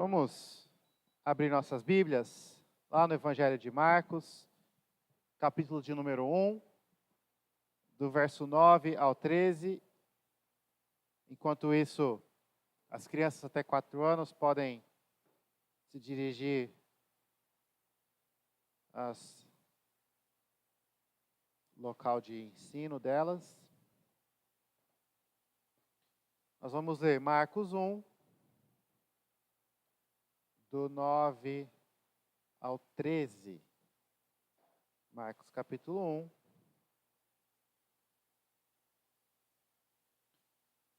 Vamos abrir nossas Bíblias lá no Evangelho de Marcos, capítulo de número 1, do verso 9 ao 13. Enquanto isso, as crianças até 4 anos podem se dirigir ao local de ensino delas. Nós vamos ler Marcos 1, do 9 ao 13. Marcos capítulo 1,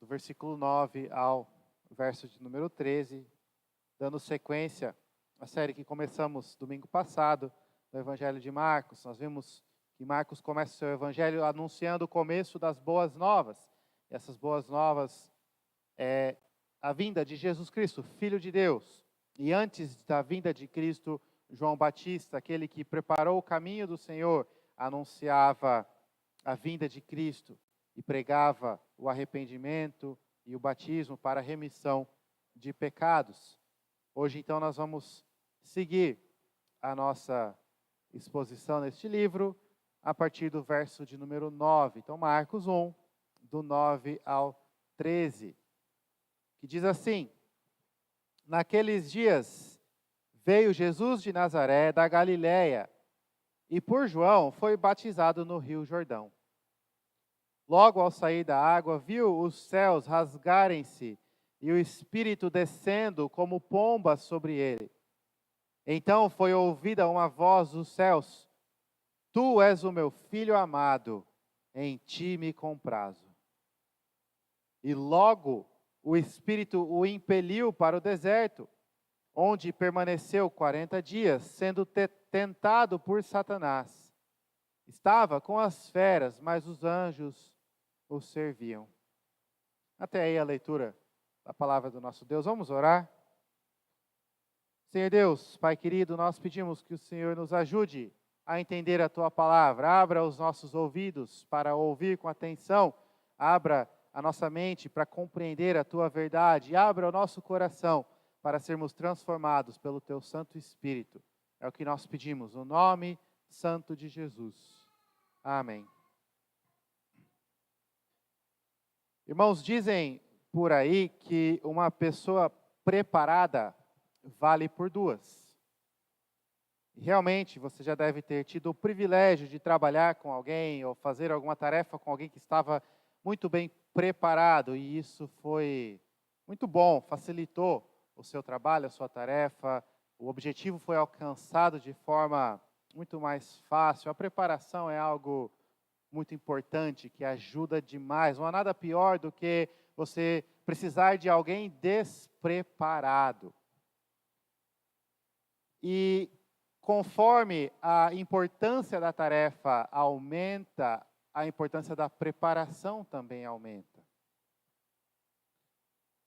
do versículo 9 ao verso de número 13, dando sequência à série que começamos domingo passado, no Evangelho de Marcos. Nós vimos que Marcos começa o seu Evangelho anunciando o começo das boas novas. E essas boas novas é a vinda de Jesus Cristo, Filho de Deus. E antes da vinda de Cristo, João Batista, aquele que preparou o caminho do Senhor, anunciava a vinda de Cristo e pregava o arrependimento e o batismo para a remissão de pecados. Hoje, então, nós vamos seguir a nossa exposição neste livro a partir do verso de número 9. Então, Marcos 1, do 9 ao 13, que diz assim: Naqueles dias veio Jesus de Nazaré, da Galiléia, e por João foi batizado no rio Jordão. Logo ao sair da água, viu os céus rasgarem-se e o Espírito descendo como pomba sobre ele. Então foi ouvida uma voz dos céus: Tu és o meu filho amado, em ti me comprazo. E logo o Espírito o impeliu para o deserto, onde permaneceu 40 dias, sendo tentado por Satanás. Estava com as feras, mas os anjos o serviam. Até aí a leitura da palavra do nosso Deus. Vamos orar? Senhor Deus, Pai querido, nós pedimos que o Senhor nos ajude a entender a Tua palavra. Abra os nossos ouvidos para ouvir com atenção. Abra a nossa mente para compreender a Tua verdade. Abra o nosso coração para sermos transformados pelo Teu Santo Espírito. É o que nós pedimos, no nome santo de Jesus. Amém. Irmãos, dizem por aí que uma pessoa preparada vale por duas. Realmente, você já deve ter tido o privilégio de trabalhar com alguém ou fazer alguma tarefa com alguém que estava muito bem preparado, e isso foi muito bom, facilitou o seu trabalho, a sua tarefa, o objetivo foi alcançado de forma muito mais fácil. A preparação é algo muito importante, que ajuda demais. Não há nada pior do que você precisar de alguém despreparado. E conforme a importância da tarefa aumenta, a importância da preparação também aumenta.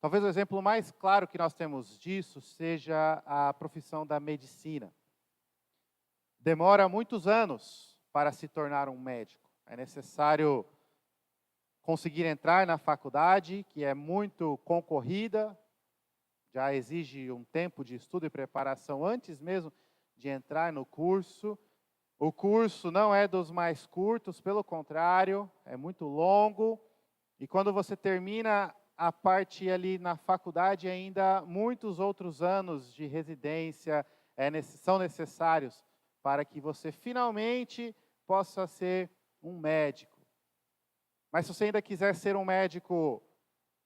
Talvez o exemplo mais claro que nós temos disso seja a profissão da medicina. Demora muitos anos para se tornar um médico. É necessário conseguir entrar na faculdade, que é muito concorrida, já exige um tempo de estudo e preparação antes mesmo de entrar no curso. O curso não é dos mais curtos, pelo contrário, é muito longo. E quando você termina a parte ali na faculdade, ainda muitos outros anos de residência são necessários para que você finalmente possa ser um médico. Mas se você ainda quiser ser um médico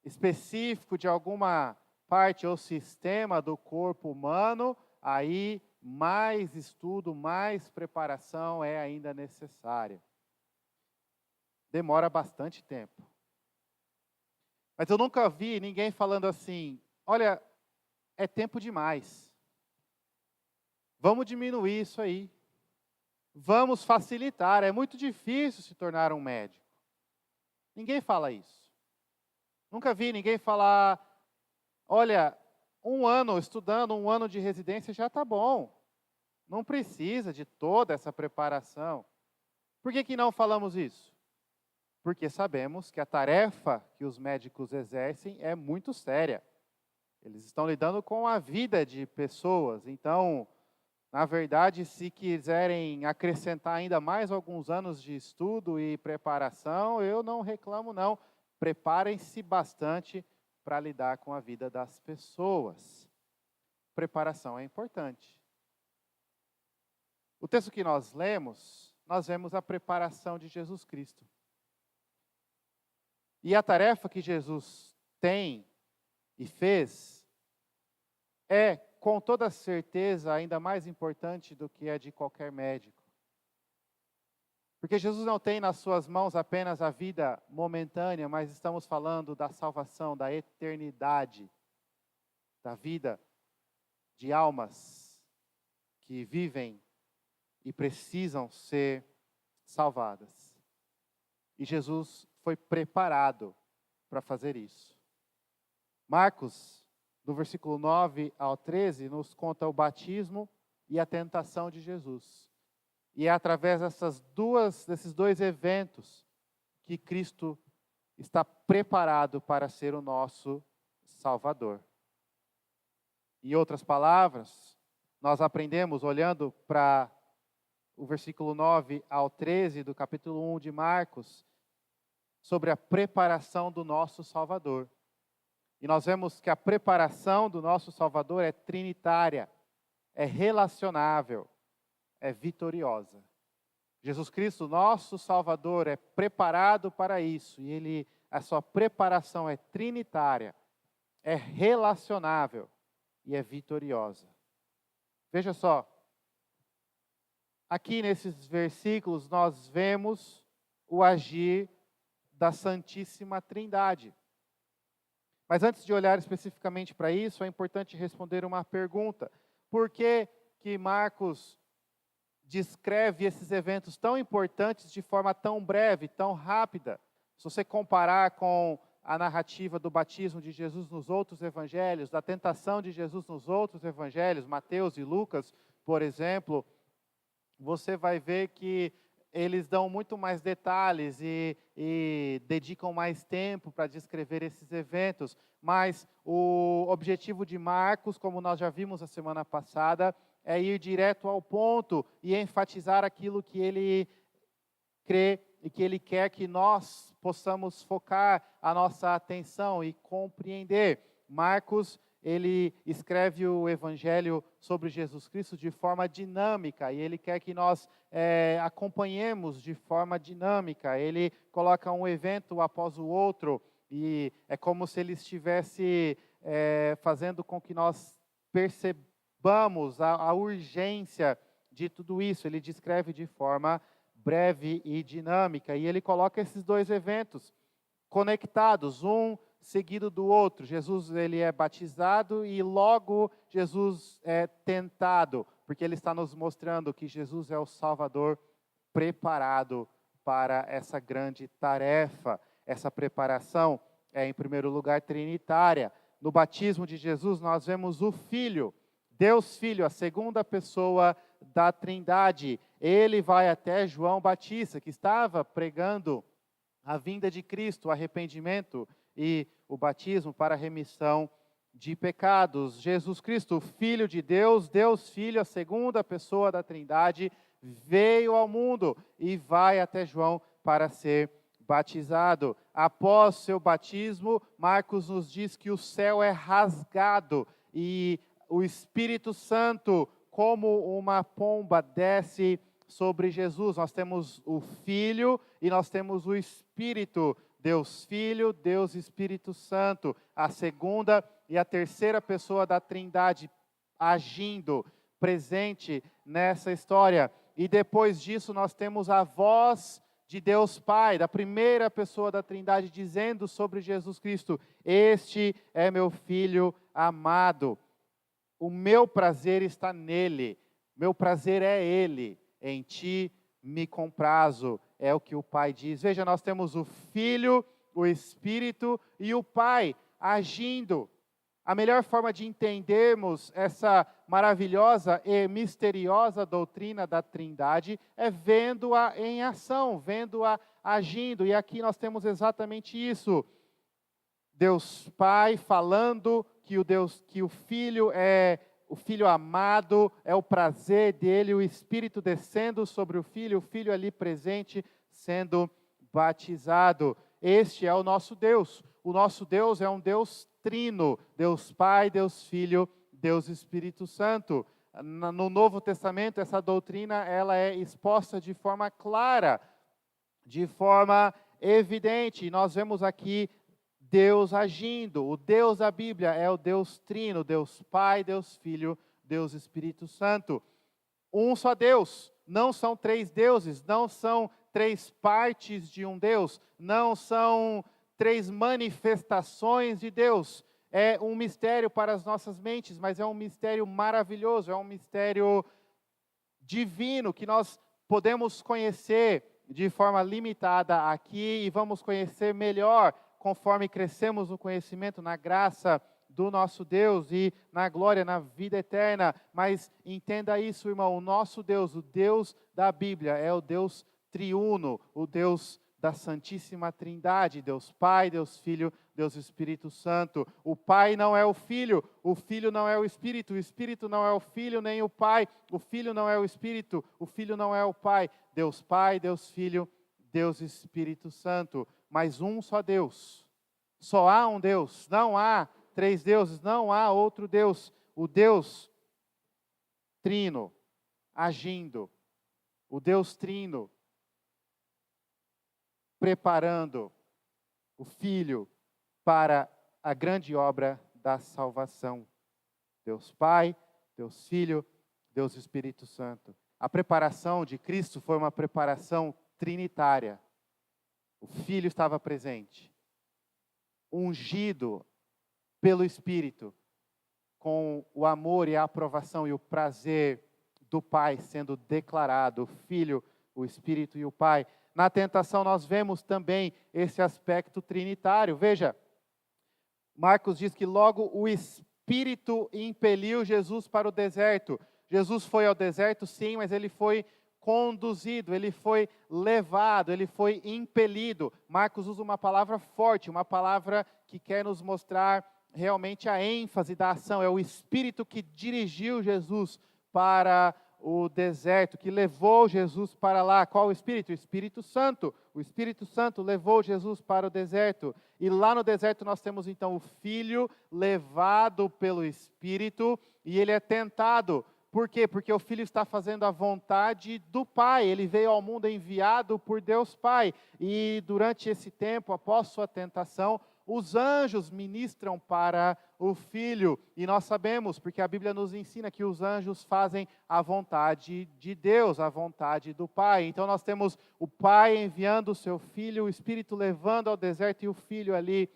específico de alguma parte ou sistema do corpo humano, aí mais estudo, mais preparação é ainda necessária. Demora bastante tempo. Mas eu nunca vi ninguém falando assim: olha, é tempo demais. Vamos diminuir isso aí. Vamos facilitar, é muito difícil se tornar um médico. Ninguém fala isso. Nunca vi ninguém falar: olha, 1 ano estudando, 1 ano de residência já está bom. Não precisa de toda essa preparação. Por que não falamos isso? Porque sabemos que a tarefa que os médicos exercem é muito séria. Eles estão lidando com a vida de pessoas. Então, na verdade, se quiserem acrescentar ainda mais alguns anos de estudo e preparação, eu não reclamo, não. Preparem-se bastante para lidar com a vida das pessoas. Preparação é importante. O texto que nós lemos, nós vemos a preparação de Jesus Cristo. E a tarefa que Jesus tem e fez é, com toda certeza, ainda mais importante do que a de qualquer médico. Porque Jesus não tem nas suas mãos apenas a vida momentânea, mas estamos falando da salvação, da eternidade, da vida de almas que vivem e precisam ser salvadas. E Jesus foi preparado para fazer isso. Marcos, do versículo 9 ao 13, nos conta o batismo e a tentação de Jesus. E é através desses dois eventos que Cristo está preparado para ser o nosso Salvador. Em outras palavras, nós aprendemos, olhando para o versículo 9 ao 13 do capítulo 1 de Marcos, sobre a preparação do nosso Salvador. E nós vemos que a preparação do nosso Salvador é trinitária, é relacionável, é vitoriosa. Jesus Cristo, nosso Salvador, é preparado para isso. E a sua preparação é trinitária, é relacionável e é vitoriosa. Veja só, aqui nesses versículos nós vemos o agir da Santíssima Trindade. Mas antes de olhar especificamente para isso, é importante responder uma pergunta. Por que que Marcos descreve esses eventos tão importantes de forma tão breve, tão rápida? Se você comparar com a narrativa do batismo de Jesus nos outros evangelhos, da tentação de Jesus nos outros evangelhos, Mateus e Lucas, por exemplo, você vai ver que eles dão muito mais detalhes e dedicam mais tempo para descrever esses eventos. Mas o objetivo de Marcos, como nós já vimos a semana passada, é ir direto ao ponto e enfatizar aquilo que ele crê e que ele quer que nós possamos focar a nossa atenção e compreender. Marcos, ele escreve o evangelho sobre Jesus Cristo de forma dinâmica e ele quer que nós acompanhemos de forma dinâmica. Ele coloca um evento após o outro e é como se ele estivesse fazendo com que nós percebamos a urgência de tudo isso. Ele descreve de forma breve e dinâmica e ele coloca esses dois eventos conectados, um seguido do outro. Jesus, ele é batizado e logo Jesus é tentado, porque ele está nos mostrando que Jesus é o Salvador preparado para essa grande tarefa. Essa preparação é, em primeiro lugar, trinitária. No batismo de Jesus, nós vemos o Filho, Deus Filho, a segunda pessoa da Trindade. Ele vai até João Batista, que estava pregando a vinda de Cristo, o arrependimento e o batismo para a remissão de pecados. Jesus Cristo, Filho de Deus, Deus Filho, a segunda pessoa da Trindade, veio ao mundo e vai até João para ser batizado. Após seu batismo, Marcos nos diz que o céu é rasgado e o Espírito Santo, como uma pomba, desce sobre Jesus. Nós temos o Filho e nós temos o Espírito. Deus Filho, Deus Espírito Santo, a segunda e a terceira pessoa da Trindade agindo, presente nessa história. E depois disso nós temos a voz de Deus Pai, da primeira pessoa da Trindade, dizendo sobre Jesus Cristo: este é meu Filho amado, o meu prazer está nele, meu prazer é ele, em ti me comprazo, é o que o Pai diz. Veja, nós temos o Filho, o Espírito e o Pai agindo. A melhor forma de entendermos essa maravilhosa e misteriosa doutrina da Trindade é vendo-a em ação, vendo-a agindo. E aqui nós temos exatamente isso. Deus Pai falando que o Filho é o Filho amado, é o prazer dele, o Espírito descendo sobre o Filho ali presente, sendo batizado. Este é o nosso Deus. O nosso Deus é um Deus trino, Deus Pai, Deus Filho, Deus Espírito Santo. No Novo Testamento, essa doutrina ela é exposta de forma clara, de forma evidente. E nós vemos aqui Deus agindo. O Deus da Bíblia é o Deus trino, Deus Pai, Deus Filho, Deus Espírito Santo. Um só Deus, não são três deuses, não são três partes de um Deus, não são três manifestações de Deus. É um mistério para as nossas mentes, mas é um mistério maravilhoso, é um mistério divino que nós podemos conhecer de forma limitada aqui e vamos conhecer melhor conforme crescemos no conhecimento, na graça do nosso Deus e na glória, na vida eterna. Mas entenda isso, irmão, o nosso Deus, o Deus da Bíblia, é o Deus triuno, o Deus da Santíssima Trindade, Deus Pai, Deus Filho, Deus Espírito Santo. O Pai não é o Filho não é o Espírito não é o Filho, nem o Pai, o Filho não é o Espírito não é o Pai. Deus Pai, Deus Filho, Deus Espírito Santo. Mas um só Deus. Só há um Deus, não há três deuses, não há outro Deus. O Deus trino, agindo. O Deus trino, preparando o Filho para a grande obra da salvação. Deus Pai, Deus Filho, Deus Espírito Santo. A preparação de Cristo foi uma preparação trinitária. O Filho estava presente, ungido pelo Espírito, com o amor e a aprovação e o prazer do Pai sendo declarado, o Filho, o Espírito e o Pai. Na tentação nós vemos também esse aspecto trinitário. Veja, Marcos diz que logo o Espírito impeliu Jesus para o deserto. Jesus foi ao deserto, sim, mas ele foi conduzido, ele foi levado, ele foi impelido. Marcos usa uma palavra forte, uma palavra que quer nos mostrar realmente a ênfase da ação. É o Espírito que dirigiu Jesus para o deserto, que levou Jesus para lá. Qual o Espírito? O Espírito Santo. O Espírito Santo levou Jesus para o deserto. E lá no deserto nós temos então o Filho levado pelo Espírito e ele é tentado. Por quê? Porque o Filho está fazendo a vontade do Pai. Ele veio ao mundo enviado por Deus Pai. E durante esse tempo, após sua tentação, os anjos ministram para o Filho. E nós sabemos, porque a Bíblia nos ensina que os anjos fazem a vontade de Deus, a vontade do Pai. Então nós temos o Pai enviando o seu Filho, o Espírito levando ao deserto e o Filho ali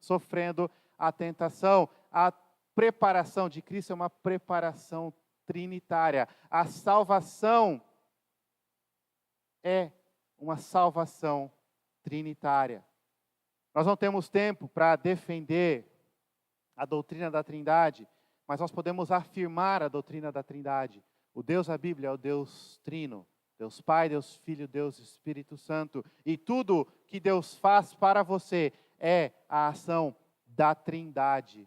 sofrendo a tentação. A preparação de Cristo é uma preparação trinitária. A salvação é uma salvação trinitária. Nós não temos tempo para defender a doutrina da Trindade, mas nós podemos afirmar a doutrina da Trindade. O Deus da Bíblia é o Deus trino, Deus Pai, Deus Filho, Deus Espírito Santo. E tudo que Deus faz para você é a ação da Trindade.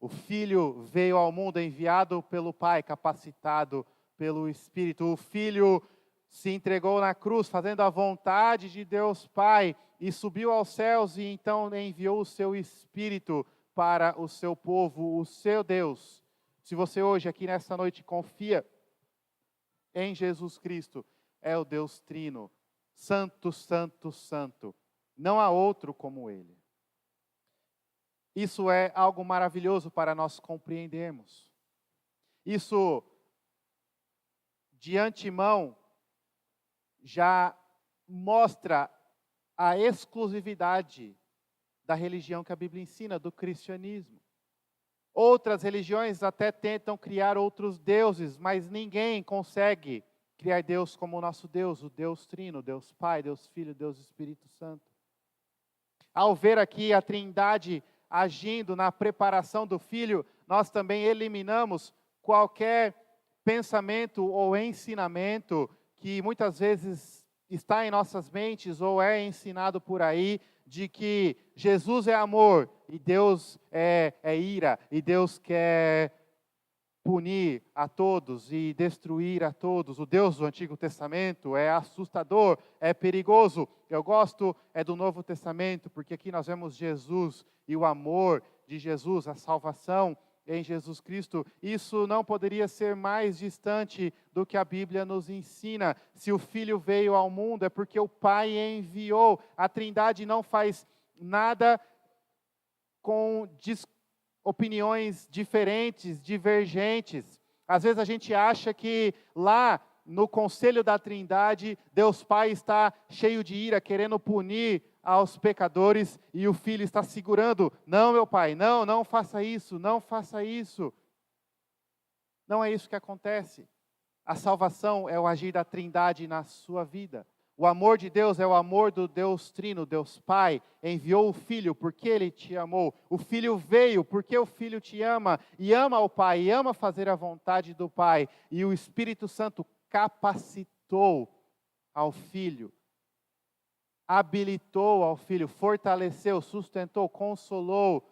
O Filho veio ao mundo enviado pelo Pai, capacitado pelo Espírito. O Filho se entregou na cruz, fazendo a vontade de Deus Pai, e subiu aos céus e então enviou o seu Espírito para o seu povo, o seu Deus. Se você hoje aqui nessa noite confia em Jesus Cristo, é o Deus Trino, Santo, Santo, Santo. Não há outro como Ele. Isso é algo maravilhoso para nós compreendermos. Isso, de antemão, já mostra a exclusividade da religião que a Bíblia ensina, do cristianismo. Outras religiões até tentam criar outros deuses, mas ninguém consegue criar Deus como o nosso Deus, o Deus Trino, Deus Pai, Deus Filho, Deus Espírito Santo. Ao ver aqui a Trindade agindo na preparação do Filho, nós também eliminamos qualquer pensamento ou ensinamento que muitas vezes está em nossas mentes ou é ensinado por aí, de que Jesus é amor e Deus é ira, e Deus quer punir a todos e destruir a todos. O Deus do Antigo Testamento é assustador, é perigoso. Eu gosto do Novo Testamento, porque aqui nós vemos Jesus e o amor de Jesus, a salvação em Jesus Cristo. Isso não poderia ser mais distante do que a Bíblia nos ensina. Se o Filho veio ao mundo, é porque o Pai enviou. A Trindade não faz nada com opiniões diferentes, divergentes. Às vezes a gente acha que lá no conselho da Trindade, Deus Pai está cheio de ira, querendo punir aos pecadores, e o Filho está segurando. Não, meu Pai, não faça isso, não faça isso. Não é isso que acontece. A salvação é o agir da Trindade na sua vida. O amor de Deus é o amor do Deus Trino, Deus Pai. Enviou o Filho porque Ele te amou. O Filho veio porque o Filho te ama e ama o Pai, e ama fazer a vontade do Pai. E o Espírito Santo capacitou ao Filho, habilitou ao Filho, fortaleceu, sustentou, consolou,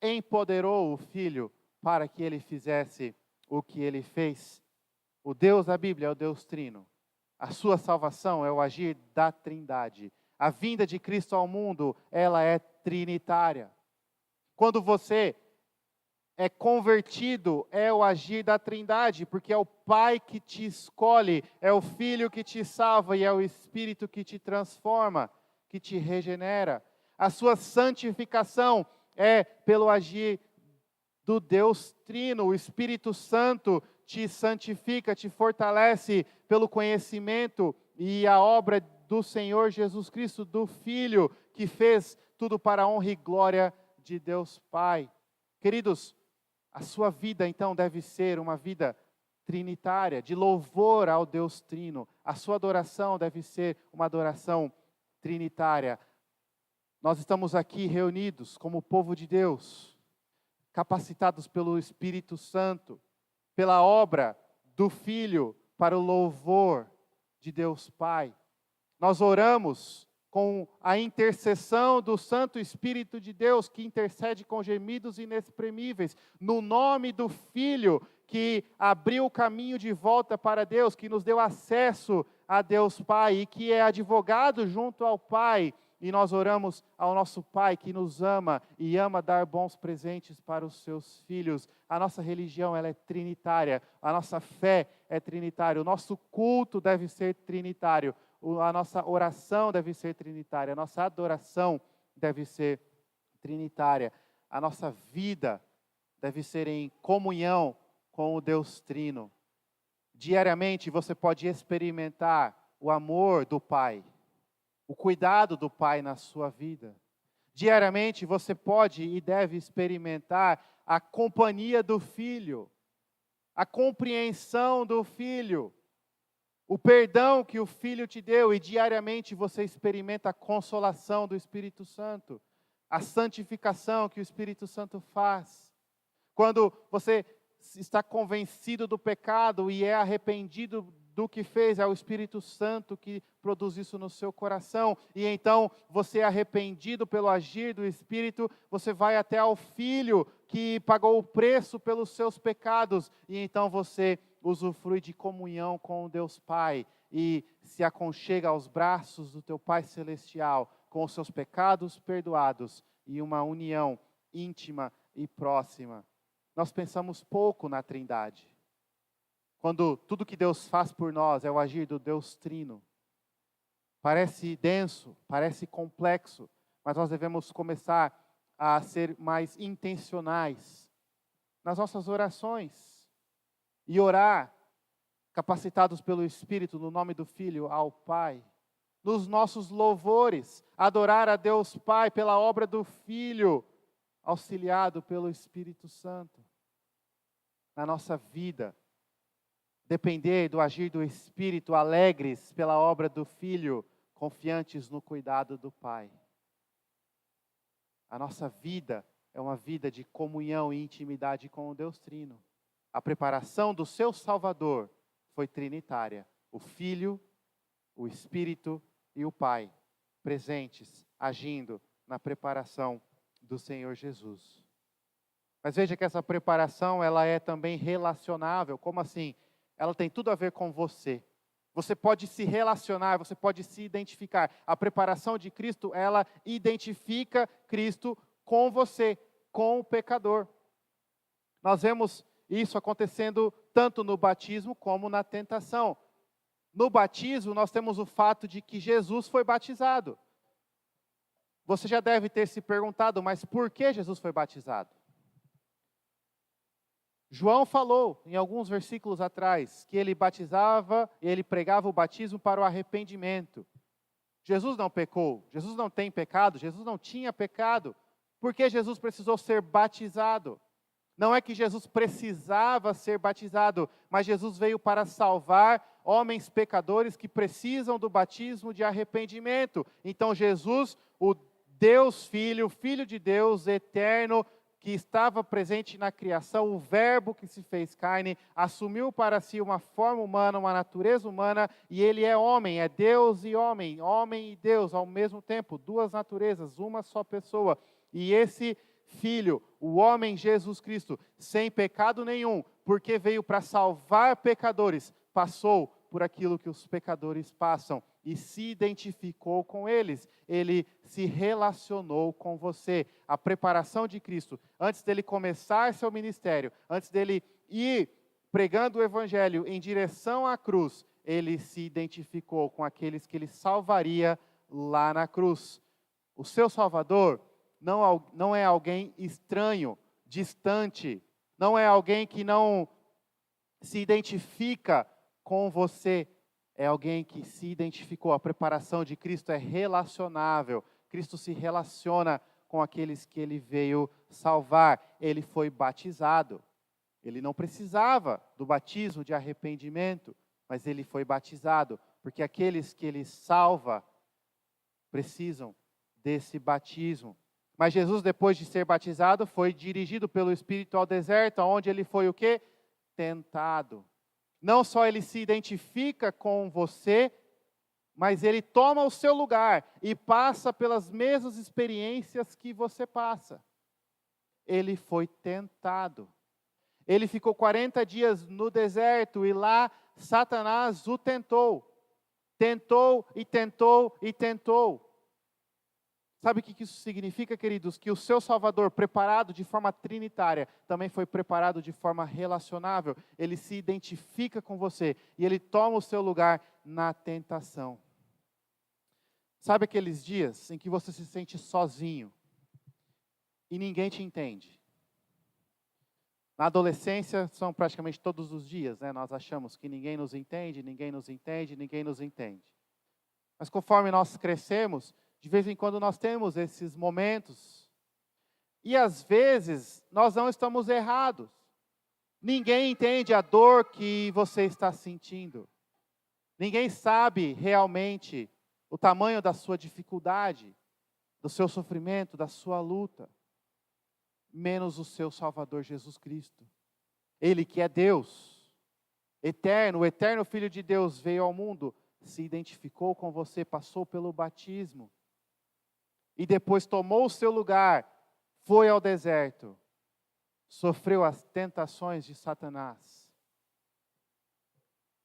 empoderou o Filho para que Ele fizesse o que Ele fez. O Deus da Bíblia é o Deus Trino. A sua salvação é o agir da Trindade. A vinda de Cristo ao mundo, ela é trinitária. Quando você é convertido, é o agir da Trindade, porque é o Pai que te escolhe, é o Filho que te salva e é o Espírito que te transforma, que te regenera. A sua santificação é pelo agir do Deus Trino. O Espírito Santo te santifica, te fortalece pelo conhecimento e a obra do Senhor Jesus Cristo, do Filho, que fez tudo para a honra e glória de Deus Pai. Queridos, a sua vida então deve ser uma vida trinitária, de louvor ao Deus Trino. A sua adoração deve ser uma adoração trinitária. Nós estamos aqui reunidos como povo de Deus, capacitados pelo Espírito Santo, pela obra do Filho, para o louvor de Deus Pai. Nós oramos com a intercessão do Santo Espírito de Deus, que intercede com gemidos inexprimíveis, no nome do Filho, que abriu o caminho de volta para Deus, que nos deu acesso a Deus Pai, e que é advogado junto ao Pai. E nós oramos ao nosso Pai que nos ama e ama dar bons presentes para os seus filhos. A nossa religião, ela é trinitária. A nossa fé é trinitária. O nosso culto deve ser trinitário. A nossa oração deve ser trinitária. A nossa adoração deve ser trinitária. A nossa vida deve ser em comunhão com o Deus Trino. Diariamente você pode experimentar o amor do Pai, o cuidado do Pai na sua vida. Diariamente você pode e deve experimentar a companhia do Filho, a compreensão do Filho, o perdão que o Filho te deu, e diariamente você experimenta a consolação do Espírito Santo, a santificação que o Espírito Santo faz. Quando você está convencido do pecado e é arrependido do que fez, é o Espírito Santo que produz isso no seu coração. E então, você é arrependido pelo agir do Espírito, você vai até ao Filho que pagou o preço pelos seus pecados. E então você usufrui de comunhão com o Deus Pai e se aconchega aos braços do teu Pai Celestial, com os seus pecados perdoados e uma união íntima e próxima. Nós pensamos pouco na Trindade, quando tudo que Deus faz por nós é o agir do Deus Trino. Parece denso, parece complexo, mas nós devemos começar a ser mais intencionais nas nossas orações e orar, capacitados pelo Espírito, no nome do Filho, ao Pai. Nos nossos louvores, adorar a Deus Pai pela obra do Filho, auxiliado pelo Espírito Santo. Na nossa vida, depender do agir do Espírito, alegres pela obra do Filho, confiantes no cuidado do Pai. A nossa vida é uma vida de comunhão e intimidade com o Deus Trino. A preparação do seu Salvador foi trinitária. O Filho, o Espírito e o Pai, presentes, agindo na preparação do Senhor Jesus. Mas veja que essa preparação, ela é também relacionável. Como assim? Ela tem tudo a ver com você. Você pode se relacionar, você pode se identificar. A preparação de Cristo, ela identifica Cristo com você, com o pecador. Nós vemos isso acontecendo tanto no batismo como na tentação. No batismo, nós temos o fato de que Jesus foi batizado. Você já deve ter se perguntado, mas por que Jesus foi batizado? João falou, em alguns versículos atrás, que ele batizava, ele pregava o batismo para o arrependimento. Jesus não pecou, Jesus não tem pecado, Jesus não tinha pecado. Por que Jesus precisou ser batizado? Não é que Jesus precisava ser batizado, mas Jesus veio para salvar homens pecadores que precisam do batismo de arrependimento. Então Jesus, o Deus Filho, Filho de Deus eterno, que estava presente na criação, o Verbo que se fez carne, assumiu para si uma forma humana, uma natureza humana, e ele é homem, é Deus e homem e Deus ao mesmo tempo, duas naturezas, uma só pessoa. E esse Filho, o homem Jesus Cristo, sem pecado nenhum, porque veio para salvar pecadores, passou por aquilo que os pecadores passam e se identificou com eles. Ele se relacionou com você. A preparação de Cristo, antes dele começar seu ministério, antes dele ir pregando o evangelho em direção à cruz, ele se identificou com aqueles que ele salvaria lá na cruz. O seu Salvador não é alguém estranho, distante, não é alguém que não se identifica com você, é alguém que se identificou. A preparação de Cristo é relacionável. Cristo se relaciona com aqueles que ele veio salvar. Ele foi batizado. Ele não precisava do batismo de arrependimento, mas ele foi batizado, porque aqueles que ele salva precisam desse batismo. Mas Jesus, depois de ser batizado, foi dirigido pelo Espírito ao deserto, onde ele foi o quê? Tentado. Não só ele se identifica com você, mas ele toma o seu lugar e passa pelas mesmas experiências que você passa. Ele foi tentado. Ele ficou 40 dias no deserto e lá Satanás o tentou. Tentou e tentou e tentou. Sabe o que isso significa, queridos? Que o seu Salvador, preparado de forma trinitária, também foi preparado de forma relacionável. Ele se identifica com você e ele toma o seu lugar na tentação. Sabe aqueles dias em que você se sente sozinho e ninguém te entende? Na adolescência são praticamente todos os dias, né? Nós achamos que ninguém nos entende, ninguém nos entende, ninguém nos entende. Mas conforme nós crescemos, de vez em quando nós temos esses momentos. E às vezes nós não estamos errados. Ninguém entende a dor que você está sentindo. Ninguém sabe realmente o tamanho da sua dificuldade, do seu sofrimento, da sua luta. Menos o seu Salvador Jesus Cristo. Ele que é Deus, eterno, o eterno Filho de Deus veio ao mundo, se identificou com você, passou pelo batismo. E depois tomou o seu lugar, foi ao deserto, sofreu as tentações de Satanás.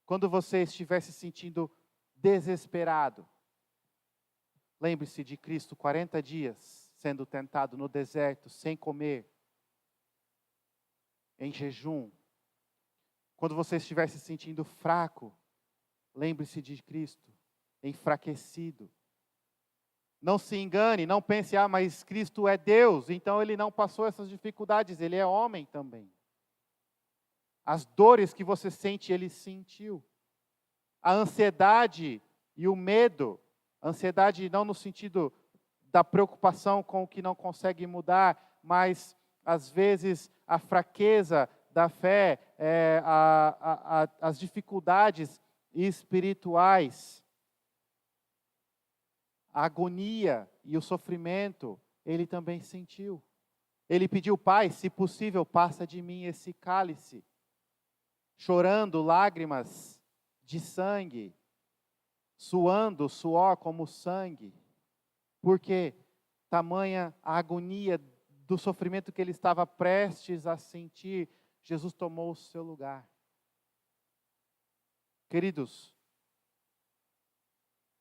Quando você estiver se sentindo desesperado, lembre-se de Cristo, 40 dias sendo tentado no deserto, sem comer, em jejum. Quando você estiver se sentindo fraco, lembre-se de Cristo, enfraquecido. Não se engane, não pense, mas Cristo é Deus, então ele não passou essas dificuldades, ele é homem também. As dores que você sente, ele sentiu. A ansiedade e o medo, ansiedade não no sentido da preocupação com o que não consegue mudar, mas às vezes a fraqueza da fé, as dificuldades espirituais, a agonia e o sofrimento, ele também sentiu. Ele pediu: Pai, se possível, passa de mim esse cálice. Chorando lágrimas de sangue, suando suor como sangue. Por quê? tamanha a agonia do sofrimento que ele estava prestes a sentir, Jesus tomou o seu lugar. Queridos,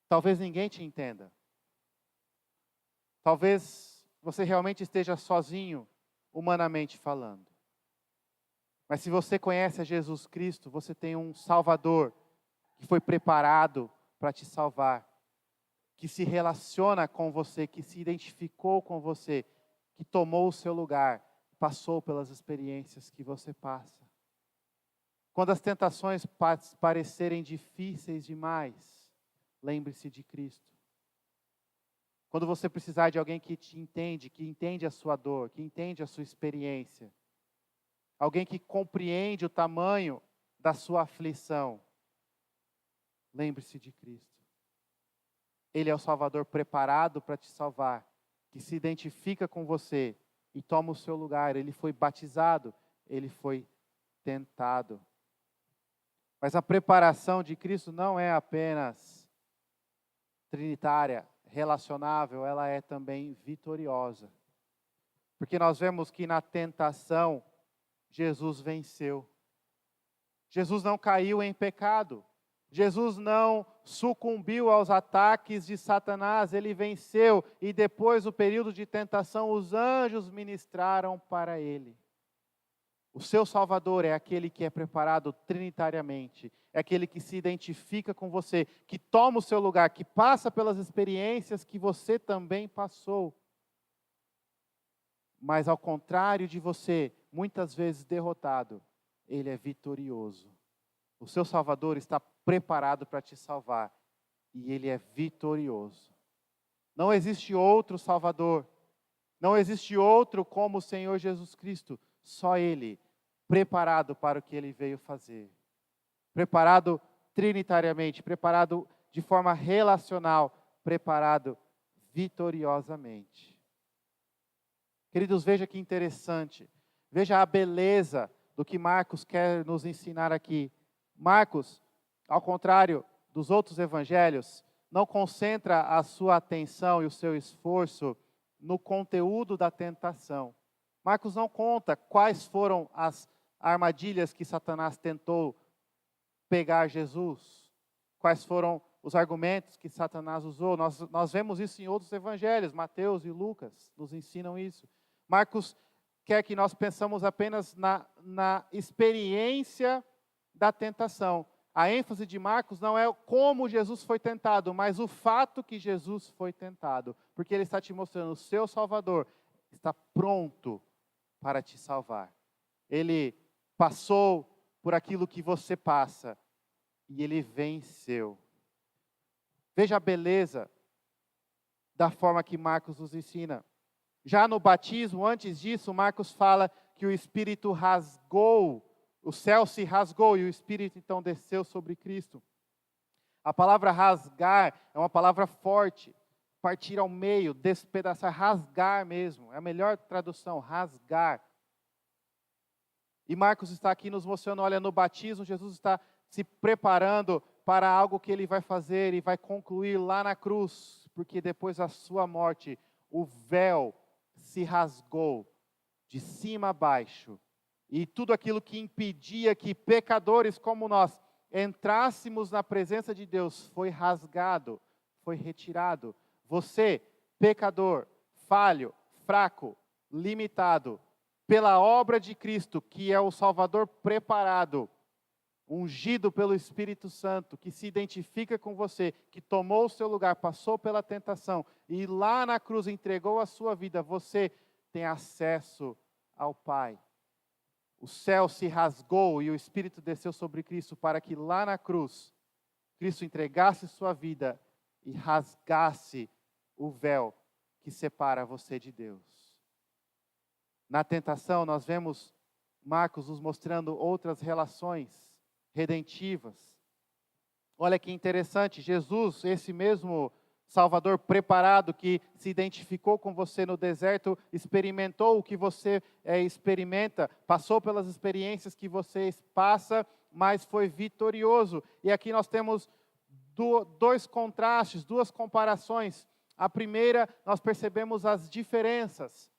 talvez ninguém te entenda. Talvez você realmente esteja sozinho, humanamente falando. Mas se você conhece a Jesus Cristo, você tem um Salvador que foi preparado para te salvar, que se relaciona com você, que se identificou com você, que tomou o seu lugar, passou pelas experiências que você passa. Quando as tentações parecerem difíceis demais, lembre-se de Cristo. Quando você precisar de alguém que te entende, que entende a sua dor, que entende a sua experiência, alguém que compreende o tamanho da sua aflição, lembre-se de Cristo. Ele é o Salvador preparado para te salvar, que se identifica com você e toma o seu lugar. Ele foi batizado, ele foi tentado. Mas a preparação de Cristo não é apenas trinitária, relacionável, ela é também vitoriosa. Porque nós vemos que na tentação, Jesus venceu. Jesus não caiu em pecado. Jesus não sucumbiu aos ataques de Satanás, ele venceu. E depois do período de tentação, os anjos ministraram para ele. O seu Salvador é aquele que é preparado trinitariamente, é aquele que se identifica com você, que toma o seu lugar, que passa pelas experiências que você também passou. Mas ao contrário de você, muitas vezes derrotado, ele é vitorioso. O seu Salvador está preparado para te salvar e ele é vitorioso. Não existe outro Salvador, não existe outro como o Senhor Jesus Cristo, só Ele, preparado para o que Ele veio fazer. Preparado trinitariamente, preparado de forma relacional, preparado vitoriosamente. Queridos, veja que interessante, veja a beleza do que Marcos quer nos ensinar aqui. Marcos, ao contrário dos outros evangelhos, não concentra a sua atenção e o seu esforço no conteúdo da tentação. Marcos não conta quais foram as armadilhas que Satanás tentou pegar Jesus, quais foram os argumentos que Satanás usou. Nós vemos isso em outros evangelhos, Mateus e Lucas nos ensinam isso. Marcos quer que nós pensamos apenas na experiência da tentação. A ênfase de Marcos não é como Jesus foi tentado, mas o fato que Jesus foi tentado. Porque ele está te mostrando, o seu Salvador está pronto para te salvar. Ele passou por aquilo que você passa e ele venceu. Veja a beleza da forma que Marcos nos ensina. Já no batismo, antes disso, Marcos fala que o Espírito rasgou, o céu se rasgou e o Espírito então desceu sobre Cristo. A palavra rasgar é uma palavra forte, partir ao meio, despedaçar, rasgar mesmo. É a melhor tradução, rasgar. E Marcos está aqui nos mostrando, olha, no batismo Jesus está se preparando para algo que ele vai fazer e vai concluir lá na cruz, porque depois da sua morte, o véu se rasgou de cima a baixo. E tudo aquilo que impedia que pecadores como nós entrássemos na presença de Deus foi rasgado, foi retirado. Você, pecador, falho, fraco, limitado, pela obra de Cristo, que é o Salvador preparado, ungido pelo Espírito Santo, que se identifica com você, que tomou o seu lugar, passou pela tentação e lá na cruz entregou a sua vida, você tem acesso ao Pai. O céu se rasgou e o Espírito desceu sobre Cristo para que lá na cruz, Cristo entregasse sua vida e rasgasse o véu que separa você de Deus. Na tentação, nós vemos Marcos nos mostrando outras relações redentivas. Olha que interessante, Jesus, esse mesmo Salvador preparado que se identificou com você no deserto, experimentou o que você experimenta, passou pelas experiências que você passa, mas foi vitorioso. E aqui nós temos dois contrastes, duas comparações. A primeira, nós percebemos as diferenças,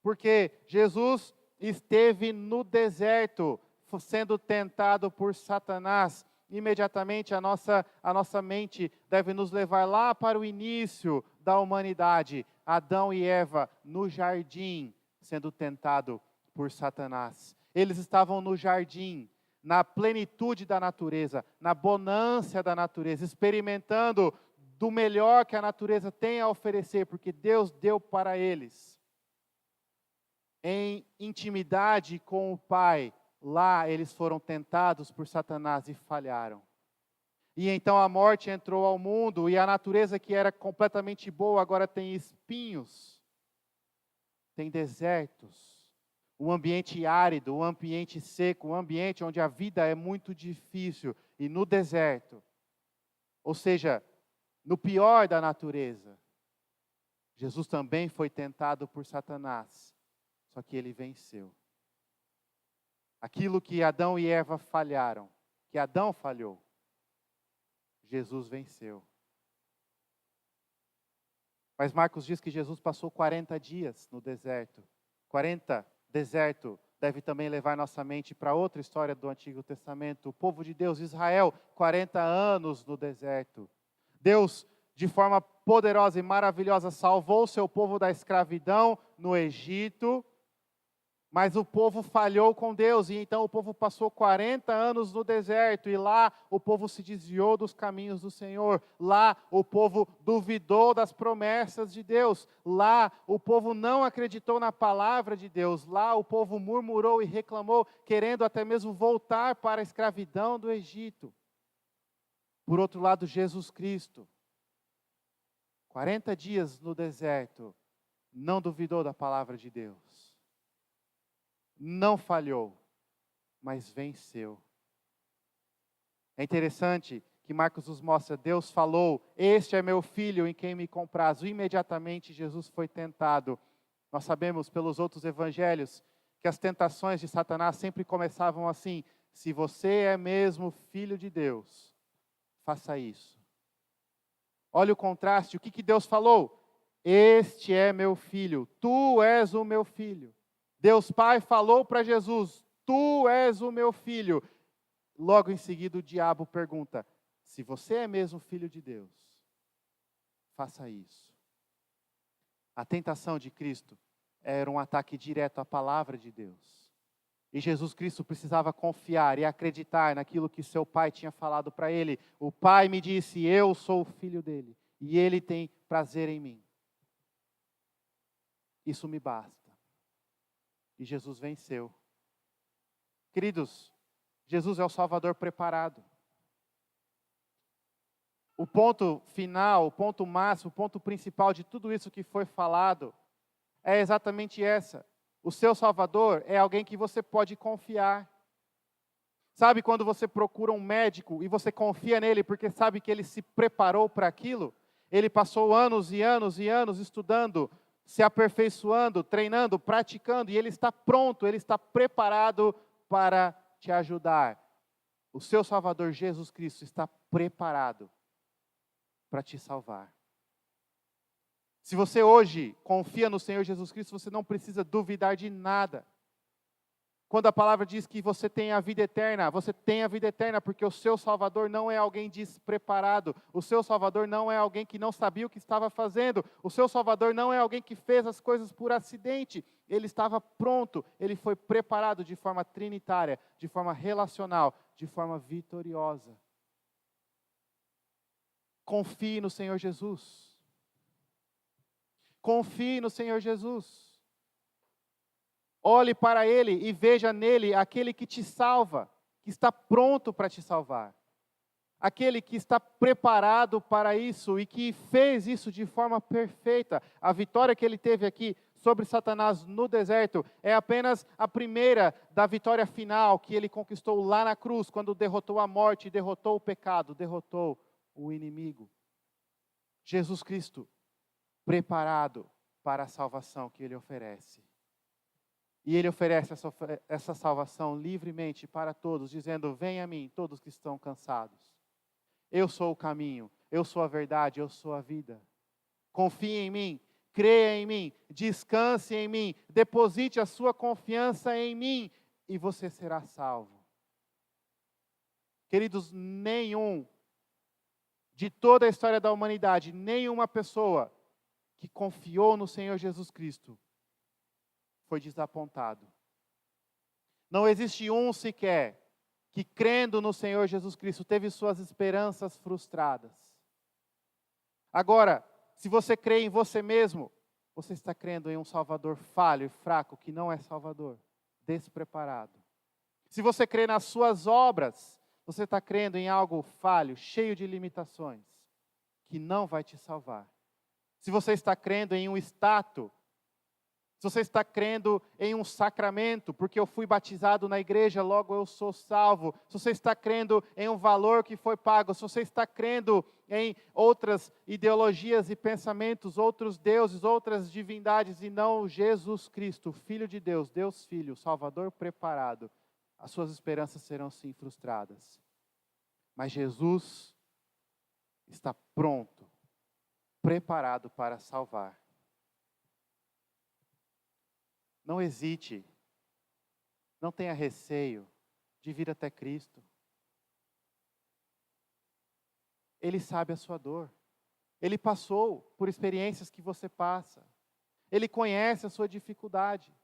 porque Jesus esteve no deserto, sendo tentado por Satanás. Imediatamente a nossa mente deve nos levar lá para o início da humanidade. Adão e Eva no jardim, sendo tentado por Satanás. Eles estavam no jardim, na plenitude da natureza, na bonança da natureza, experimentando do melhor que a natureza tem a oferecer, porque Deus deu para eles. Em intimidade com o Pai, lá eles foram tentados por Satanás e falharam. E então a morte entrou ao mundo e a natureza que era completamente boa agora tem espinhos, tem desertos, um ambiente árido, um ambiente seco, um ambiente onde a vida é muito difícil. E no deserto, ou seja, no pior da natureza, Jesus também foi tentado por Satanás, só que ele venceu. Aquilo que Adão e Eva falharam, que Adão falhou, Jesus venceu. Mas Marcos diz que Jesus passou 40 dias no deserto. 40, deserto, deve também levar nossa mente para outra história do Antigo Testamento. O povo de Deus, Israel, 40 anos no deserto. Deus, de forma poderosa e maravilhosa, salvou o seu povo da escravidão no Egito. Mas o povo falhou com Deus, e então o povo passou 40 anos no deserto, e lá o povo se desviou dos caminhos do Senhor, lá o povo duvidou das promessas de Deus, lá o povo não acreditou na palavra de Deus, lá o povo murmurou e reclamou, querendo até mesmo voltar para a escravidão do Egito. Por outro lado, Jesus Cristo, 40 dias no deserto, não duvidou da palavra de Deus. Não falhou, mas venceu. É interessante que Marcos nos mostra, Deus falou, este é meu filho em quem me comprazo. Imediatamente Jesus foi tentado. Nós sabemos pelos outros evangelhos que as tentações de Satanás sempre começavam assim: se você é mesmo filho de Deus, faça isso. Olha o contraste, o que Deus falou? Este é meu filho, tu és o meu filho. Deus Pai falou para Jesus, tu és o meu filho. Logo em seguida o diabo pergunta, se você é mesmo filho de Deus, faça isso. A tentação de Cristo era um ataque direto à palavra de Deus. E Jesus Cristo precisava confiar e acreditar naquilo que seu Pai tinha falado para ele. O Pai me disse, eu sou o filho dele, e ele tem prazer em mim. Isso me basta. E Jesus venceu. Queridos, Jesus é o Salvador preparado. O ponto final, o ponto máximo, o ponto principal de tudo isso que foi falado é exatamente essa. O seu Salvador é alguém que você pode confiar. Sabe quando você procura um médico e você confia nele porque sabe que ele se preparou para aquilo? Ele passou anos e anos e anos estudando, se aperfeiçoando, treinando, praticando, e ele está pronto, ele está preparado para te ajudar. O seu Salvador Jesus Cristo está preparado para te salvar. Se você hoje confia no Senhor Jesus Cristo, você não precisa duvidar de nada. Quando a palavra diz que você tem a vida eterna, você tem a vida eterna porque o seu Salvador não é alguém despreparado. O seu Salvador não é alguém que não sabia o que estava fazendo. O seu Salvador não é alguém que fez as coisas por acidente. Ele estava pronto, ele foi preparado de forma trinitária, de forma relacional, de forma vitoriosa. Confie no Senhor Jesus. Confie no Senhor Jesus. Olhe para Ele e veja nele aquele que te salva, que está pronto para te salvar. Aquele que está preparado para isso e que fez isso de forma perfeita. A vitória que ele teve aqui sobre Satanás no deserto é apenas a primeira da vitória final que ele conquistou lá na cruz, quando derrotou a morte, derrotou o pecado, derrotou o inimigo. Jesus Cristo, preparado para a salvação que Ele oferece. E Ele oferece essa salvação livremente para todos, dizendo, venha a mim, todos que estão cansados. Eu sou o caminho, eu sou a verdade, eu sou a vida. Confie em mim, creia em mim, descanse em mim, deposite a sua confiança em mim e você será salvo. Queridos, nenhum de toda a história da humanidade, nenhuma pessoa que confiou no Senhor Jesus Cristo foi desapontado. Não existe um sequer que, crendo no Senhor Jesus Cristo, teve suas esperanças frustradas. Agora, se você crê em você mesmo, você está crendo em um Salvador falho e fraco, que não é Salvador, despreparado. Se você crê nas suas obras, você está crendo em algo falho, cheio de limitações, que não vai te salvar. Se você está crendo em um status, se você está crendo em um sacramento, porque eu fui batizado na igreja, logo eu sou salvo. Se você está crendo em um valor que foi pago, se você está crendo em outras ideologias e pensamentos, outros deuses, outras divindades, e não Jesus Cristo, Filho de Deus, Deus Filho, Salvador preparado, as suas esperanças serão sim frustradas. Mas Jesus está pronto, preparado para salvar. Não hesite, não tenha receio de vir até Cristo. Ele sabe a sua dor. Ele passou por experiências que você passa. Ele conhece a sua dificuldade.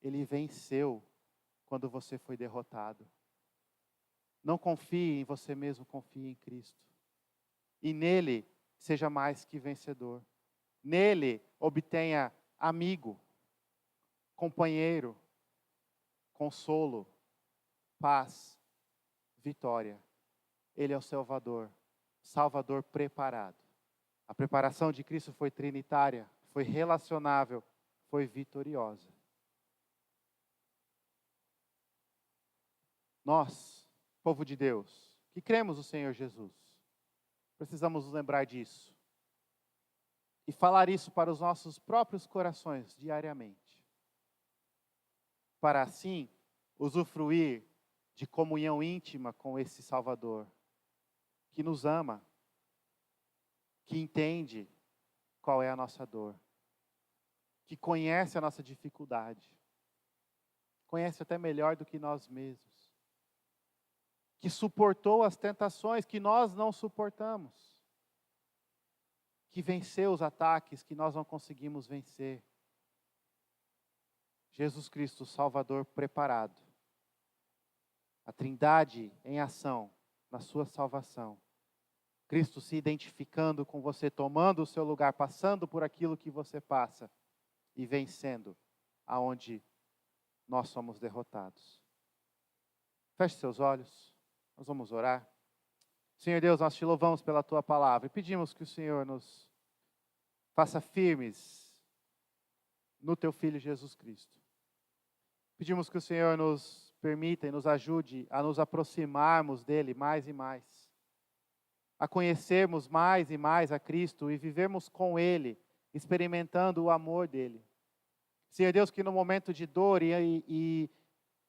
Ele venceu quando você foi derrotado. Não confie em você mesmo, confie em Cristo. E nele, seja mais que vencedor. Nele, obtenha amigo, companheiro, consolo, paz, vitória. Ele é o Salvador, Salvador preparado. A preparação de Cristo foi trinitária, foi relacionável, foi vitoriosa. Nós, povo de Deus, que cremos no Senhor Jesus, precisamos nos lembrar disso e falar isso para os nossos próprios corações diariamente, para assim usufruir de comunhão íntima com esse Salvador, que nos ama, que entende qual é a nossa dor, que conhece a nossa dificuldade, conhece até melhor do que nós mesmos, que suportou as tentações que nós não suportamos, que venceu os ataques que nós não conseguimos vencer. Jesus Cristo, Salvador preparado. A Trindade em ação na sua salvação. Cristo se identificando com você, tomando o seu lugar, passando por aquilo que você passa e vencendo aonde nós somos derrotados. Feche seus olhos, nós vamos orar. Senhor Deus, nós te louvamos pela tua palavra e pedimos que o Senhor nos faça firmes no teu Filho Jesus Cristo. Pedimos que o Senhor nos permita e nos ajude a nos aproximarmos dele mais e mais, a conhecermos mais e mais a Cristo e vivermos com ele, experimentando o amor dele. Senhor Deus, que no momento de dor e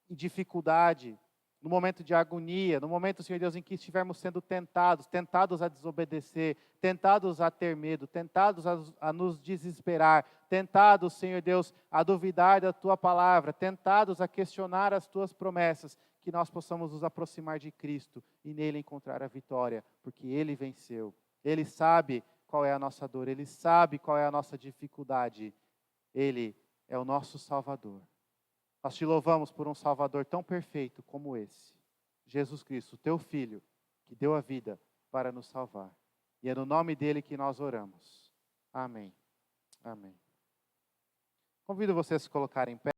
dificuldade, no momento de agonia, no momento, Senhor Deus, em que estivermos sendo tentados a desobedecer, tentados a ter medo, tentados a nos desesperar, tentados, Senhor Deus, a duvidar da Tua palavra, tentados a questionar as Tuas promessas, que nós possamos nos aproximar de Cristo e nele encontrar a vitória, porque Ele venceu. Ele sabe qual é a nossa dor, Ele sabe qual é a nossa dificuldade. Ele é o nosso Salvador. Nós te louvamos por um Salvador tão perfeito como esse, Jesus Cristo, teu Filho, que deu a vida para nos salvar. E é no nome dele que nós oramos. Amém. Amém. Convido vocês a se colocarem em pé.